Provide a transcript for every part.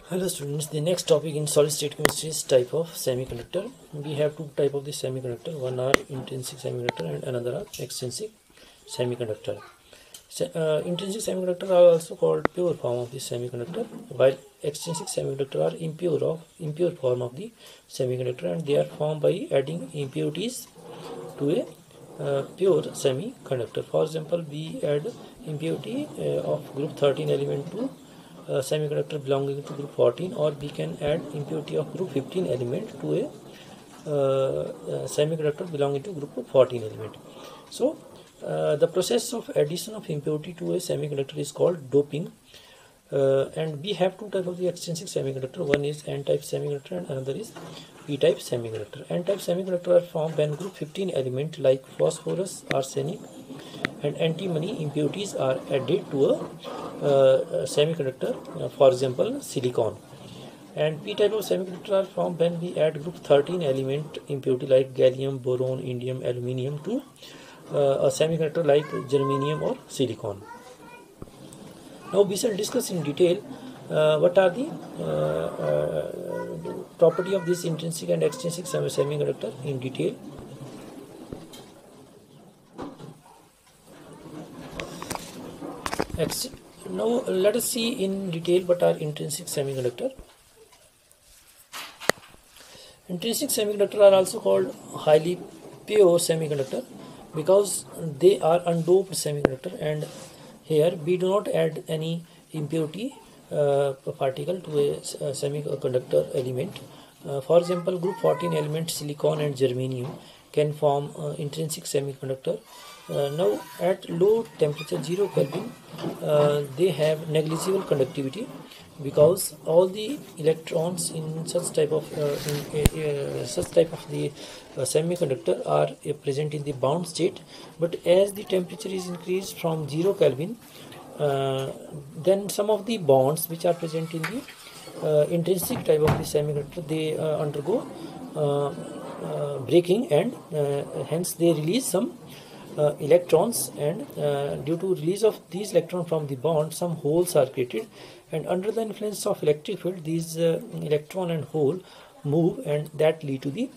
Hello students, the next topic in solid state chemistry is type of semiconductor. We have two type of the semiconductor, one are intrinsic semiconductor and another are extrinsic semiconductor. Intrinsic semiconductor are also called pure form of the semiconductor, while extrinsic semiconductor are impure form of the semiconductor, and they are formed by adding impurities to a pure semiconductor. For example, we add impurity of group 13 element to semiconductor belonging to group 14, or we can add impurity of group 15 element to a semiconductor belonging to group 14 element. So the process of addition of impurity to a semiconductor is called doping. And we have two types of the extrinsic semiconductor. One is n-type semiconductor and another is p-type semiconductor. N-type semiconductor are formed when group 15 element like phosphorus, arsenic and antimony impurities are added to a semiconductor, for example silicon. And p-type of semiconductor are formed when we add group 13 element impurity like gallium, boron, indium, aluminium to a semiconductor like germanium or silicon. Now we shall discuss in detail what are the property of this intrinsic and extrinsic semiconductor in detail. Now let us see in detail what are intrinsic semiconductor. Intrinsic semiconductor are also called highly pure semiconductor because they are undoped semiconductor, and here we do not add any impurity particle to a semiconductor element. For example, group 14 element silicon and germanium can form intrinsic semiconductor. Now at low temperature 0 Kelvin they have negligible conductivity because all the electrons in such type of the semiconductor are present in the bound state. But as the temperature is increased from 0 Kelvin, then some of the bonds which are present in the intrinsic type of the semiconductor, they undergo breaking, and hence they release some electrons, and due to release of these electrons from the bond, some holes are created, and under the influence of electric field these electron and hole move, and that lead to the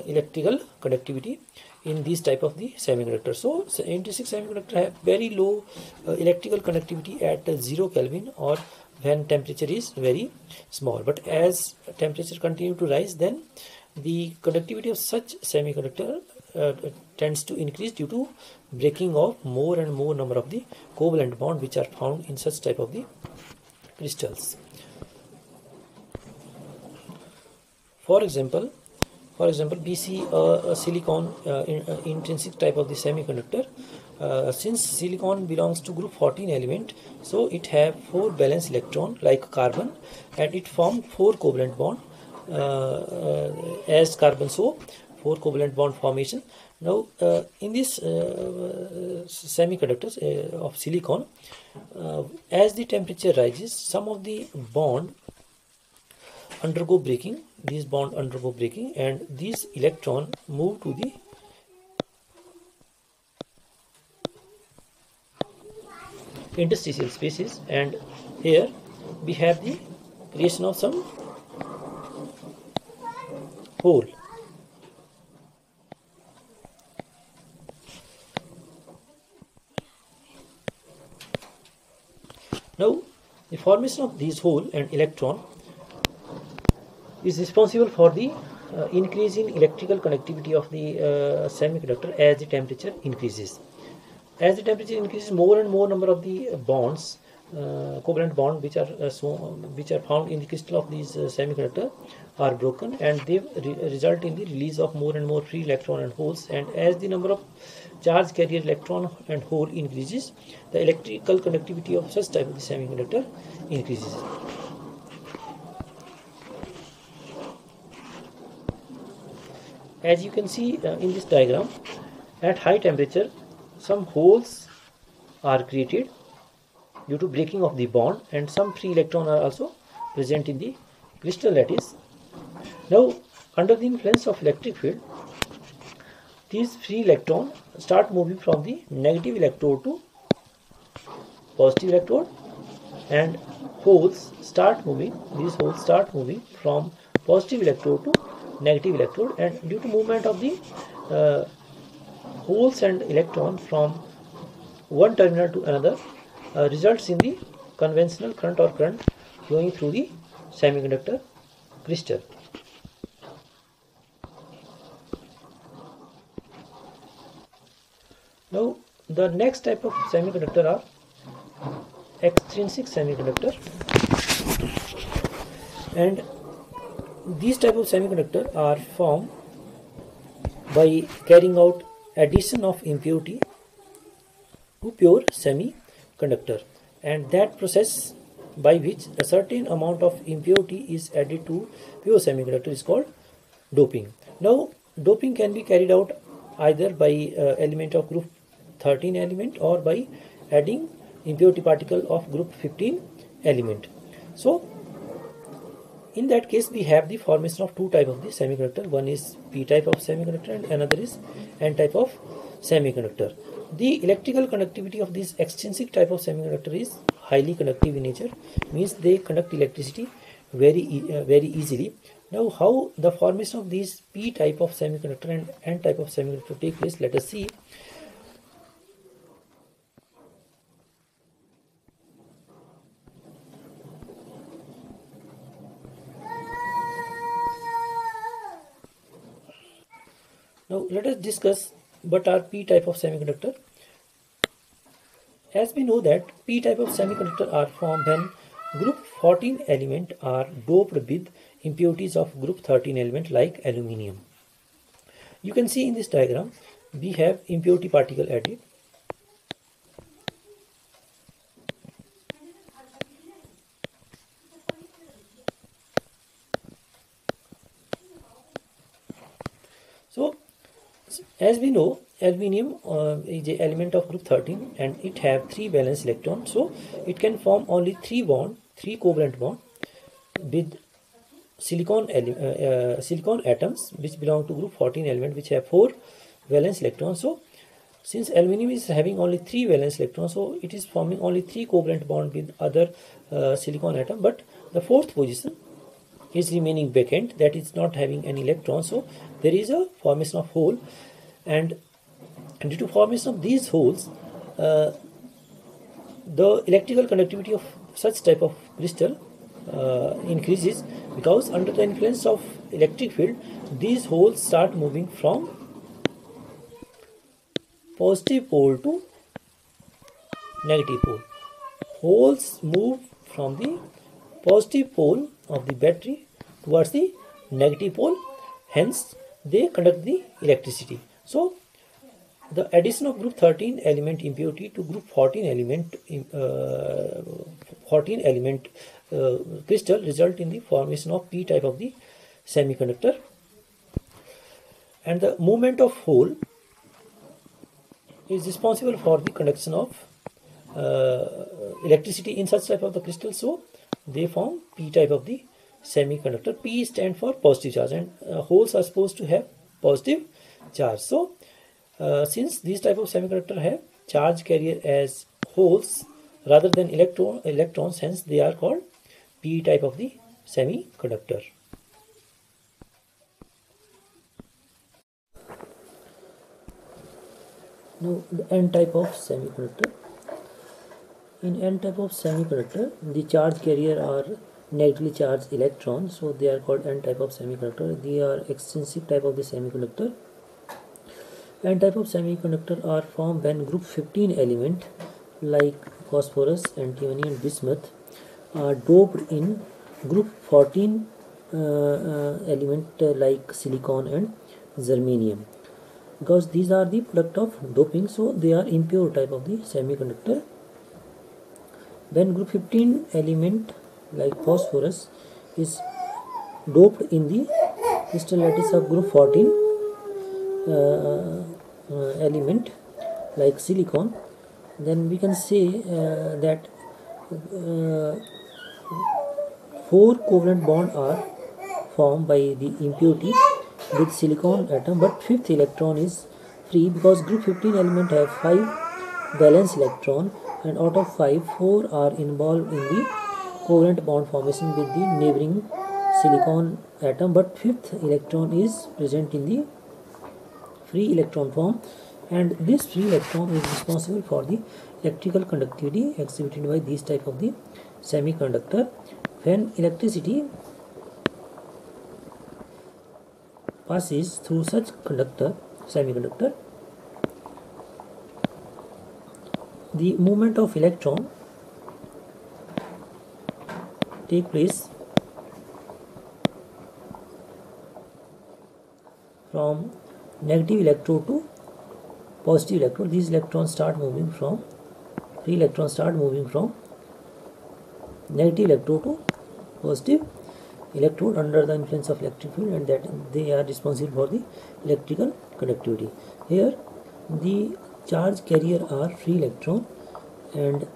electrical conductivity in these type of the semiconductor. So intrinsic semiconductor have very low electrical conductivity at 0 Kelvin or when temperature is very small. But as temperature continue to rise, then the conductivity of such semiconductor tends to increase due to breaking of more and more number of the covalent bond which are found in such type of the crystals. For example, we see a silicon intrinsic type of the semiconductor. Since silicon belongs to group 14 element, so it have 4 valence electron like carbon, and it form 4 covalent bond as carbon, so 4 covalent bond formation. Now in this semiconductors of silicon, as the temperature rises, some of the bond undergo breaking, these bond undergo breaking, and these electron move to the interstitial spaces, and here we have the creation of some hole. Now the formation of these hole and electron is responsible for the increase in electrical conductivity of the semiconductor as the temperature increases. As the temperature increases, more and more number of the bonds, covalent bond which are found in the crystal of these semiconductor are broken, and they result in the release of more and more free electron and holes. And as the number of charge carrier electron and hole increases, the electrical conductivity of such type of the semiconductor increases. As you can see in this diagram, at high temperature some holes are created due to breaking of the bond, and some free electron are also present in the crystal lattice. Now under the influence of electric field, these free electrons start moving from the negative electrode to positive electrode, and holes start moving, from positive electrode to negative electrode, and due to movement of the holes and electron from one terminal to another results in the conventional current or current flowing through the semiconductor crystal. Now the next type of semiconductor are extrinsic semiconductor, and these type of semiconductor are formed by carrying out addition of impurity to pure semiconductor, and that process by which a certain amount of impurity is added to pure semiconductor is called doping. Now doping can be carried out either by element of group 13 element or by adding impurity particle of group 15 element. So in that case we have the formation of two type of the semiconductor. One is p type of semiconductor and another is n type of semiconductor. The electrical conductivity of this extrinsic type of semiconductor is highly conductive in nature, means they conduct electricity very easily. Now how the formation of these p type of semiconductor and n type of semiconductor take place, let us see. Now let us discuss what are p type of semiconductor. As we know that p type of semiconductor are formed when group 14 element are doped with impurities of group 13 element like aluminium. You can see in this diagram we have impurity particle added. So as we know, aluminium is an element of group 13 and it have 3 valence electrons, so it can form only 3 covalent bond with silicon atoms which belong to group 14 element which have 4 valence electrons. So since aluminium is having only 3 valence electrons, so it is forming only 3 covalent bond with other silicon atom, but the fourth position is remaining vacant, that is not having any electrons. So there is a formation of hole, and due to formation of these holes the electrical conductivity of such type of crystal increases, because under the influence of electric field these holes start moving from positive pole to negative pole. Holes move from the positive pole of the battery towards the negative pole, hence they conduct the electricity. So the addition of group 13 element impurity to group 14 element crystal result in the formation of p type of the semiconductor, and the movement of hole is responsible for the conduction of electricity in such type of the crystal. So they form p type of the semiconductor. P stand for positive charge, and holes are supposed to have positive charge. So since these type of semiconductor have charge carrier as holes rather than electrons, hence they are called p type of the semiconductor. Now the n type of semiconductor. In n type of semiconductor the charge carrier are negatively charged electrons, so they are called n type of semiconductor. They are extrinsic type of the semiconductor. N type of semiconductor are formed when group 15 element like phosphorus, antimony and bismuth are doped in group 14 element like silicon and germanium. Because these are the product of doping, so they are impure type of the semiconductor. When group 15 element like phosphorus is doped in the crystal lattice of group 14 element like silicon, then we can say that 4 covalent bonds are formed by the impurity with silicon atom, but fifth electron is free because group 15 element have 5 valence electron, and out of 5, 4 are involved in the covalent bond formation with the neighboring silicon atom, but fifth electron is present in the free electron form, and this free electron is responsible for the electrical conductivity exhibited by these type of the semiconductor. When electricity passes through such semiconductor, the movement of electron take place from negative electrode to positive electrode. These electrons start moving from free electrons start moving from negative electrode to positive electrode under the influence of electric field, and that they are responsible for the electrical conductivity. Here the charge carrier are free electron, and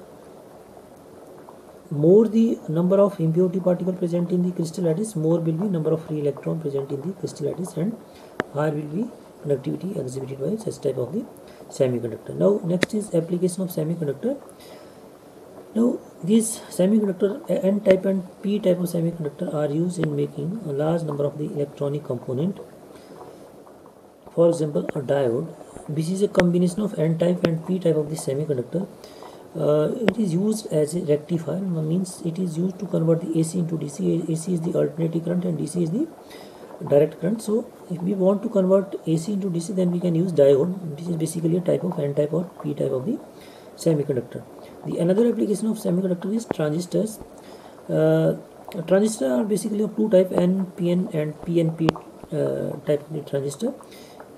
more the number of impurity particle present in the crystal lattice, more will be number of free electron present in the crystal lattice, and higher will be conductivity exhibited by such type of the semiconductor. Now next is application of semiconductor. Now these semiconductor N type and P type of semiconductor are used in making a large number of the electronic component. For example, a diode, which is a combination of N type and P type of the semiconductor. It is used as a rectifier, means it is used to convert the AC into DC. AC is the alternating current and DC is the direct current. So if we want to convert AC into DC, then we can use diode, which is basically a type of N type or P type of the semiconductor. The another application of semiconductor is transistors. Transistors are basically of two type, NPN and PNP type of the transistor.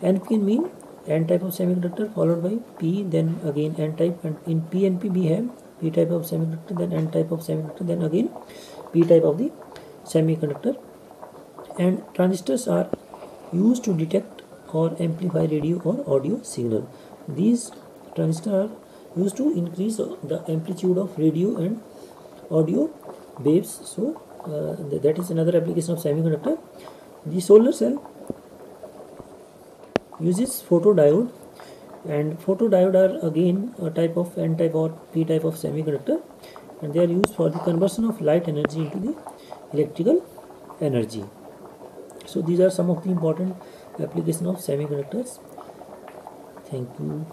NPN mean N type of semiconductor followed by P, then again N type, and in PNP we have P type of semiconductor, then N type of semiconductor, then again P type of the semiconductor. And transistors are used to detect or amplify radio or audio signal. These transistors are used to increase the amplitude of radio and audio waves. So that is another application of semiconductor. The solar cell uses photodiode, and photodiode are again a type of N type or P type of semiconductor, and they are used for the conversion of light energy into the electrical energy. So these are some of the important applications of semiconductors. Thank you.